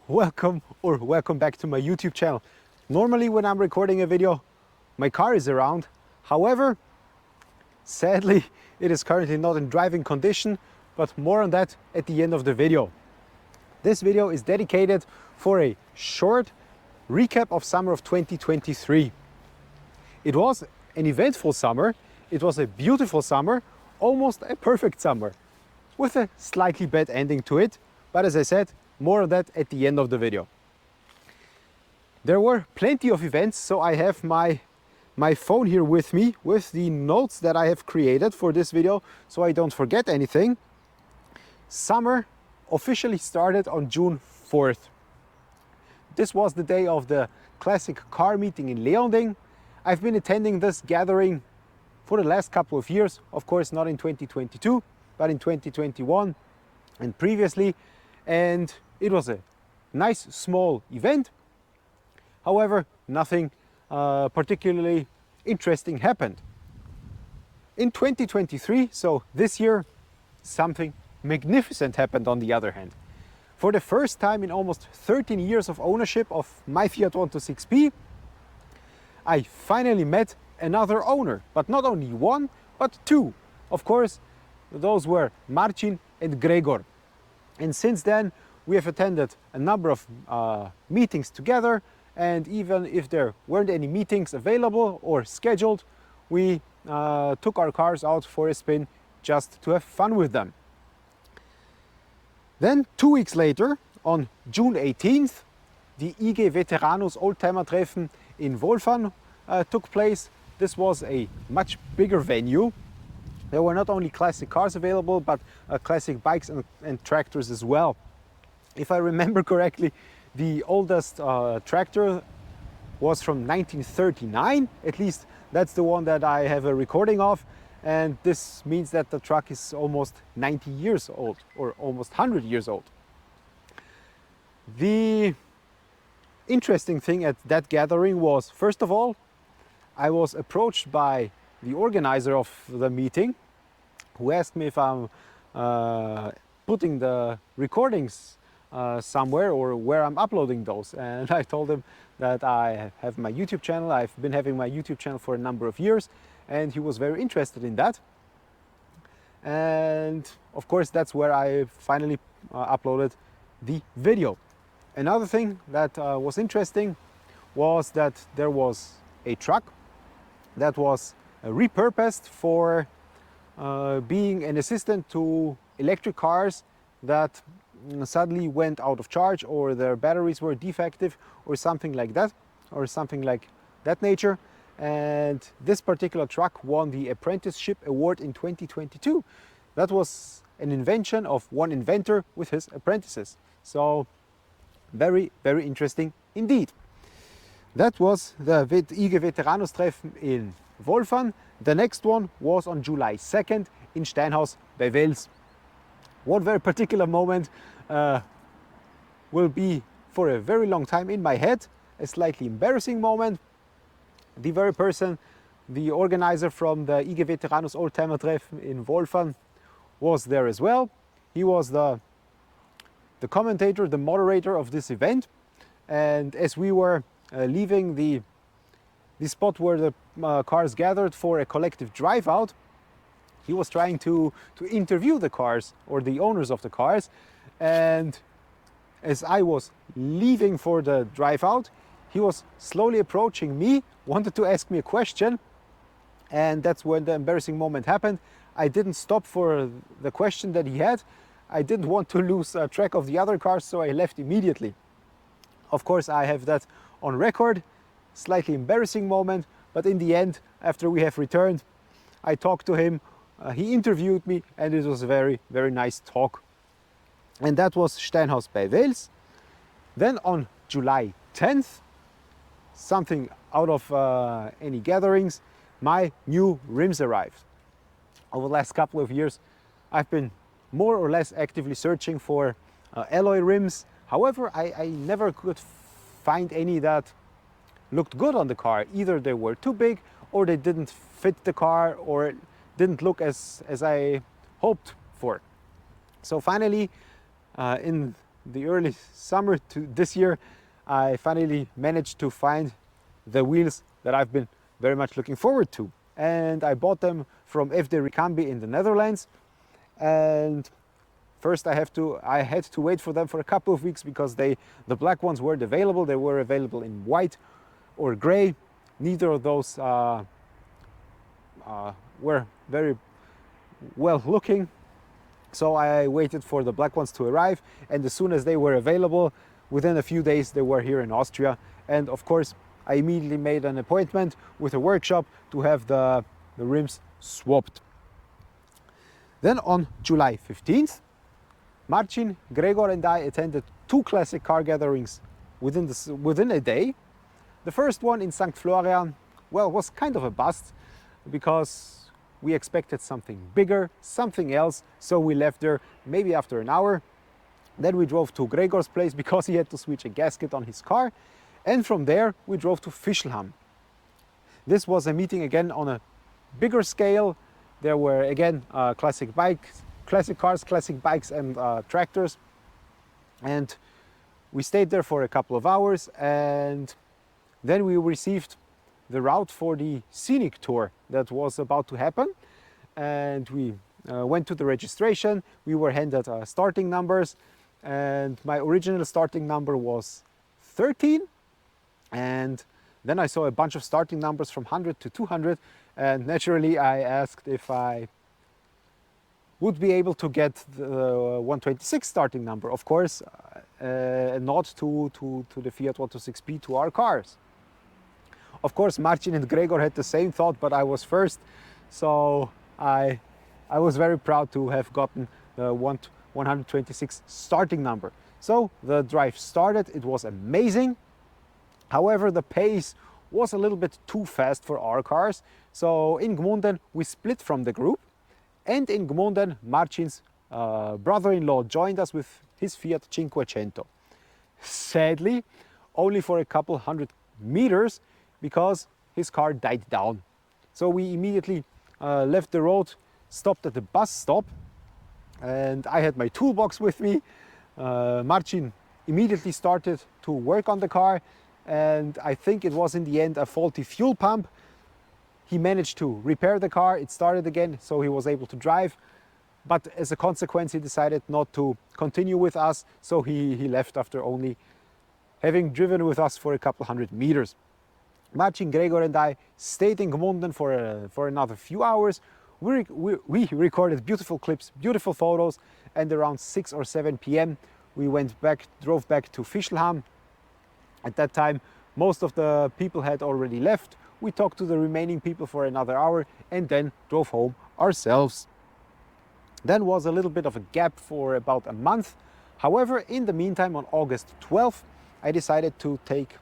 welcome back to my YouTube channel. Normally when I'm recording a video, my car is around. However, sadly, it is currently not in driving condition, but more on that at the end of the video. This video is dedicated for a short recap of summer of 2023. It was an eventful summer. It was a beautiful summer, almost a perfect summer, with a slightly bad ending to it. But as I said, more of that at the end of the video. There were plenty of events, so I have my phone here with me with the notes that I have created for this video, so I don't forget anything. Summer officially started on June 4th. This was the day of the classic car meeting in Leonding. I've been attending this gathering for the last couple of years, of course not in 2022, but in 2021 and previously, and it was a nice small event. However, nothing particularly interesting happened. In 2023, so this year, something magnificent happened on the other hand. For the first time in almost 13 years of ownership of my Fiat 126P, I finally met another owner, but not only one, but two. Of course, those were Marcin and Gregor. And since then, we have attended a number of meetings together, and even if there weren't any meetings available or scheduled, we took our cars out for a spin just to have fun with them. Then 2 weeks later, on June 18th, the IG Veteranus Oldtimertreffen in Wolfern took place. This was a much bigger venue. There were not only classic cars available, but classic bikes and tractors as well. If I remember correctly, the oldest tractor was from 1939, at least that's the one that I have a recording of, and this means that the truck is almost 90 years old, or almost 100 years old. The interesting thing at that gathering was, first of all, I was approached by the organizer of the meeting, who asked me if I'm putting the recordings somewhere or where I'm uploading those. And I told him that I have my YouTube channel. I've been having my YouTube channel for a number of years, and he was very interested in that. And of course, that's where I finally uploaded the video. Another thing that was interesting was that there was a truck that was repurposed for being an assistant to electric cars that suddenly went out of charge, or their batteries were defective, or something like that, nature. And this particular truck won the Apprenticeship Award in 2022. That was an invention of one inventor with his apprentices. So very, very interesting indeed. That was the IG Veteranus Treffen in Wolfern. The next one was on July 2nd in Steinhaus by Wels. One very particular moment will be for a very long time in my head, a slightly embarrassing moment. The very person, the organizer from the IG Veteranus Oldtimertreffen in Wolfern, was there as well. He was the commentator, the moderator of this event, and as we were leaving the spot where the cars gathered for a collective drive out, he was trying to interview the cars, or the owners of the cars. And as I was leaving for the drive out, he was slowly approaching me, wanted to ask me a question, and that's when the embarrassing moment happened. I didn't stop for the question that he had. I didn't want to lose track of the other cars, so I left immediately. Of course, I have that on record. Slightly embarrassing moment, but in the end, after we have returned, I talked to him, he interviewed me, and it was a very, very nice talk. And that was Steinhaus by Wels. Then on July 10th, something out of any gatherings, my new rims arrived. Over the last couple of years, I've been more or less actively searching for alloy rims. However, I never could find any that looked good on the car. Either they were too big, or they didn't fit the car, or didn't look as I hoped for. So finally, in the early summer to this year, I finally managed to find the wheels that I've been very much looking forward to. And I bought them from FD Ricambi in the Netherlands. And first I had to wait for them for a couple of weeks because the black ones weren't available. They were available in white or gray. Neither of those were very well looking. So I waited for the black ones to arrive, and as soon as they were available, within a few days they were here in Austria. And of course I immediately made an appointment with a workshop to have the rims swapped. Then on July 15th, Marcin, Gregor and I attended 2 classic car gatherings within a day. The first one in St. Florian, well, was kind of a bust because we expected something bigger, something else, so we left there maybe after an hour. Then we drove to Gregor's place because he had to switch a gasket on his car, and from there we drove to Fischlham. This was a meeting again on a bigger scale. There were again classic cars, classic bikes and tractors, and we stayed there for a couple of hours, and then we received the route for the scenic tour that was about to happen, and we went to the registration. We were handed starting numbers, and my original starting number was 13, and then I saw a bunch of starting numbers from 100 to 200, and naturally I asked if I would be able to get the 126 starting number. Of course, a nod to the Fiat 126P, to our cars. Of course, Marcin and Gregor had the same thought, but I was first, so I was very proud to have gotten the 126 starting number. So the drive started. It was amazing. However, the pace was a little bit too fast for our cars. So in Gmunden, we split from the group, and in Gmunden, Marcin's brother-in-law joined us with his Fiat 500. Sadly, only for a couple hundred meters, because his car died down. So we immediately left the road, stopped at the bus stop, and I had my toolbox with me. Marcin immediately started to work on the car, and I think it was in the end a faulty fuel pump. He managed to repair the car, it started again, so he was able to drive. But as a consequence, he decided not to continue with us, so he left after only having driven with us for a couple hundred meters. Marcin, Gregor and I stayed in Gmunden for another few hours. We recorded beautiful clips, beautiful photos, and around 6 or 7 p.m. we drove back to Fischlham. At that time, most of the people had already left. We talked to the remaining people for another hour and then drove home ourselves. Then was a little bit of a gap for about a month. However, in the meantime, on August 12th, I decided to take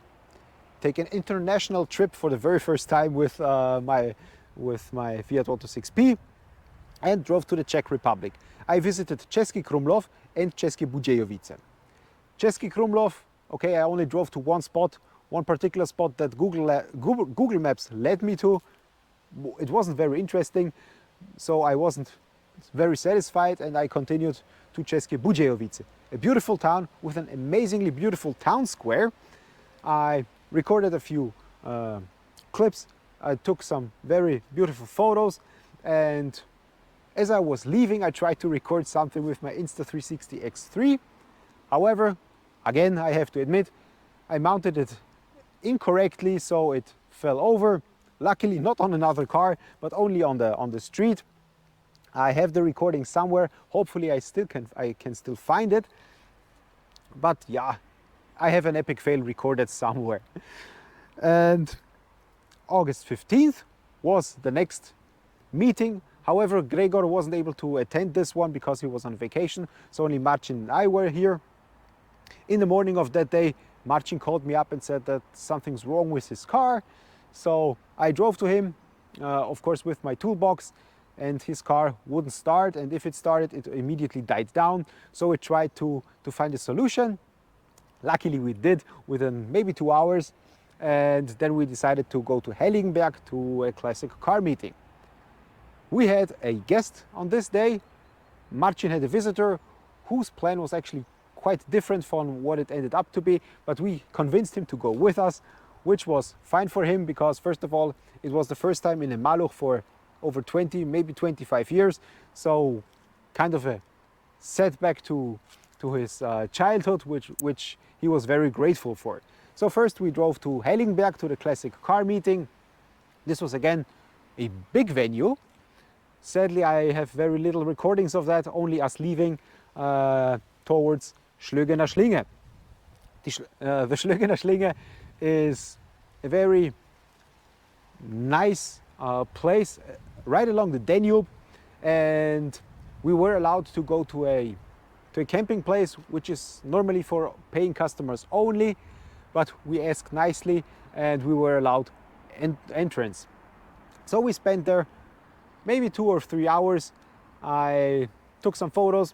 an international trip for the very first time with my Fiat 126P and drove to the Czech Republic. I visited Český Krumlov and České Budějovice. Český Krumlov, okay, I only drove to one particular spot that Google Maps led me to. It wasn't very interesting, so I wasn't very satisfied, and I continued to České Budějovice, a beautiful town with an amazingly beautiful town square. I recorded a few clips, I took some very beautiful photos, and as I was leaving I tried to record something with my Insta360 X3. However, again, I have to admit, I mounted it incorrectly, so it fell over. Luckily not on another car, but only on the street. I have the recording somewhere. Hopefully I can still find it. But yeah, I have an epic fail recorded somewhere. And August 15th was the next meeting. However, Gregor wasn't able to attend this one because he was on vacation, so only Marcin and I were here. In the morning of that day, Marcin called me up and said that something's wrong with his car. So I drove to him, of course with my toolbox, and his car wouldn't start, and if it started, it immediately died down. So we tried to find a solution. Luckily we did within maybe 2 hours, and then we decided to go to Hellingberg to a classic car meeting. We had a guest on this day. Marcin had a visitor whose plan was actually quite different from what it ended up to be, but we convinced him to go with us, which was fine for him because first of all, it was the first time in a Maluch for over 20, maybe 25 years. So kind of a setback to his childhood, which he was very grateful for. So first we drove to Hellingberg to the classic car meeting. This was again a big venue. Sadly, I have very little recordings of that, only us leaving towards Schlögener Schlinge. The Schlögener Schlinge is a very nice place right along the Danube, and we were allowed to go to a camping place which is normally for paying customers only, but we asked nicely and we were allowed entrance. So we spent there maybe 2 or 3 hours. I took some photos,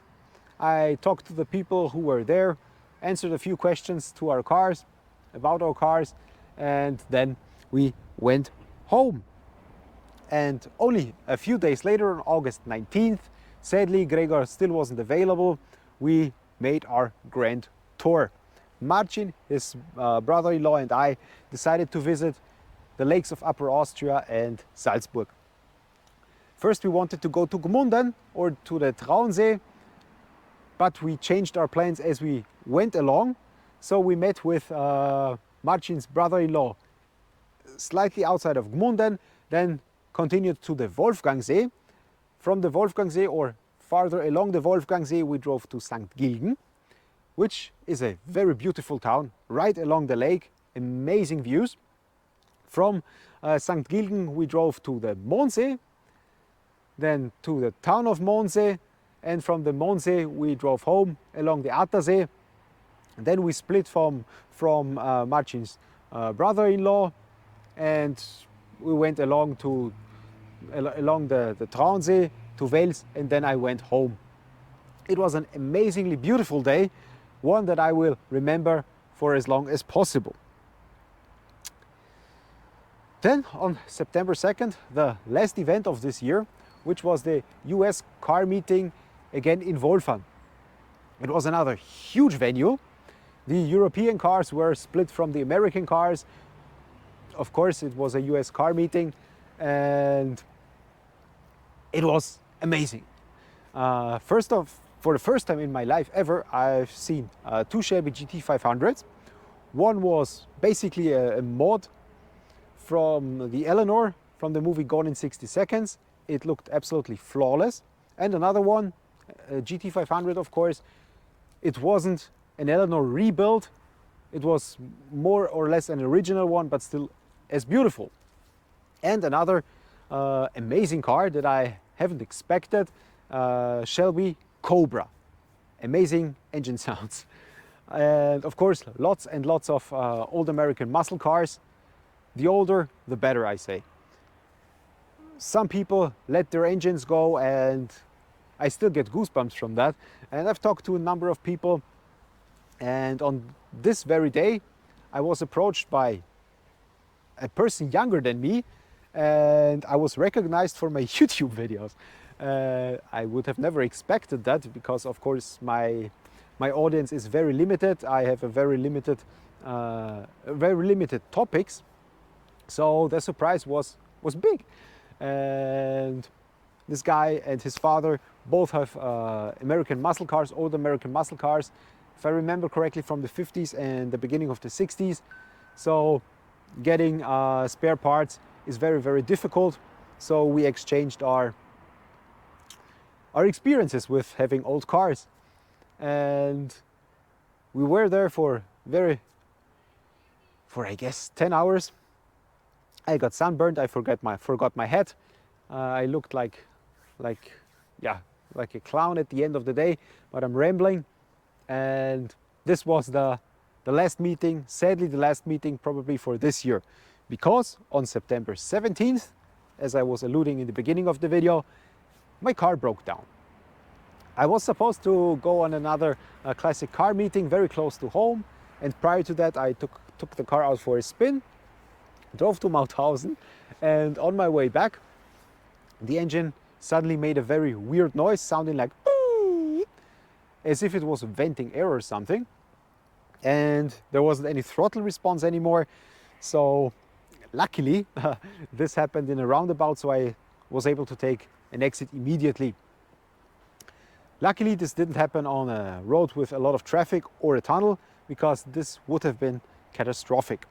I talked to the people who were there, answered a few questions to our cars, about our cars, and then we went home. And only a few days later, on August 19th, sadly Gregor still wasn't available, we made our grand tour. Marcin, his brother-in-law, and I decided to visit the lakes of Upper Austria and Salzburg. First we wanted to go to Gmunden or to the Traunsee, but we changed our plans as we went along. So we met with Marcin's brother-in-law slightly outside of Gmunden, then continued to the Wolfgangsee. From the Wolfgangsee, or farther along the Wolfgangsee, we drove to St. Gilgen, which is a very beautiful town right along the lake, amazing views. From St. Gilgen we drove to the Mondsee, then to the town of Mondsee, and from the Mondsee we drove home along the Attersee. Then we split from Marcin's brother-in-law, and we went along the Traunsee to Wels, and then I went home. It was an amazingly beautiful day, one that I will remember for as long as possible. Then on September 2nd, the last event of this year, which was the US car meeting again in Wolfern. It was another huge venue. The European cars were split from the American cars. Of course, it was a US car meeting, and it was amazing. For the first time in my life ever, I've seen 2 Shelby GT500s. One was basically a mod from the Eleanor from the movie Gone in 60 Seconds. It looked absolutely flawless. And another one, a GT500 of course. It wasn't an Eleanor rebuild. It was more or less an original one, but still as beautiful. And another amazing car that I haven't expected, Shelby Cobra. Amazing engine sounds. And of course, lots and lots of old American muscle cars. The older, the better, I say. Some people let their engines go, and I still get goosebumps from that. And I've talked to a number of people, and on this very day, I was approached by a person younger than me, and I was recognized for my YouTube videos. I would have never expected that, because of course my audience is very limited. I have a very limited topics, so the surprise was big. And this guy and his father both have American muscle cars, old American muscle cars, if I remember correctly, from the 50s and the beginning of the 60s. So getting spare parts is very, very difficult. So we exchanged our experiences with having old cars, and we were there for I guess 10 hours. I got sunburned. I forgot my hat. I looked like a clown at the end of the day, but I'm rambling. And this was the last meeting, sadly the last meeting probably for this year, because on September 17th, as I was alluding in the beginning of the video, my car broke down. I was supposed to go on another classic car meeting very close to home, and prior to that I took the car out for a spin, drove to Mauthausen, and on my way back the engine suddenly made a very weird noise, sounding like as if it was a venting error or something. And there wasn't any throttle response anymore. So luckily, this happened in a roundabout, so I was able to take an exit immediately. Luckily, this didn't happen on a road with a lot of traffic or a tunnel, because this would have been catastrophic.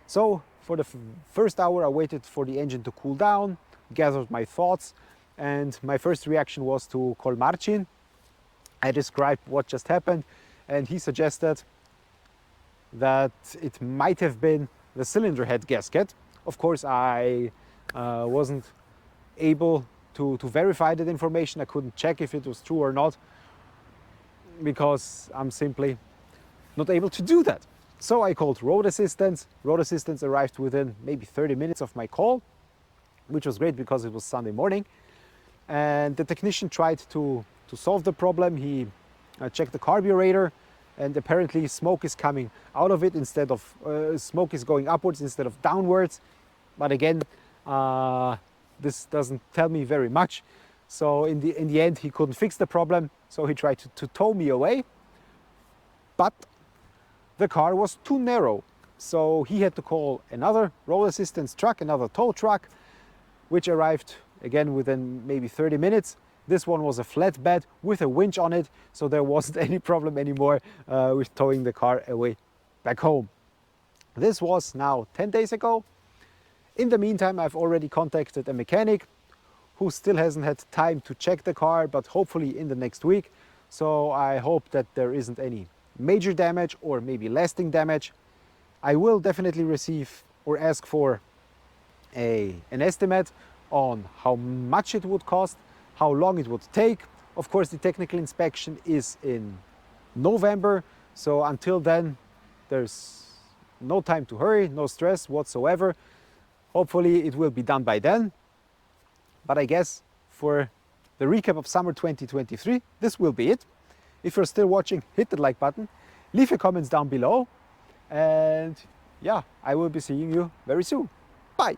So for the first hour, I waited for the engine to cool down, gathered my thoughts, and my first reaction was to call Marcin. I described what just happened, and he suggested that it might have been the cylinder head gasket. Of course, I wasn't able to verify that information. I couldn't check if it was true or not, because I'm simply not able to do that. So I called road assistance. Road assistance arrived within maybe 30 minutes of my call, which was great because it was Sunday morning. And the technician tried to solve the problem. He checked the carburetor, and apparently smoke is coming out of it instead of smoke is going upwards instead of downwards. But again, this doesn't tell me very much. So in the end, he couldn't fix the problem, so he tried to tow me away. But the car was too narrow, so he had to call another road assistance truck, another tow truck, which arrived again within maybe 30 minutes. This one was a flatbed with a winch on it, so there wasn't any problem anymore with towing the car away back home. This was now 10 days ago. In the meantime, I've already contacted a mechanic who still hasn't had time to check the car, but hopefully in the next week. So I hope that there isn't any major damage or maybe lasting damage. I will definitely receive or ask for an estimate on how much it would cost, how long it would take. Of course, the technical inspection is in November, so until then there's no time to hurry, no stress whatsoever. Hopefully it will be done by then. But I guess for the recap of summer 2023, this will be it. If you're still watching, hit the like button, leave your comments down below, and yeah, I will be seeing you very soon. Bye!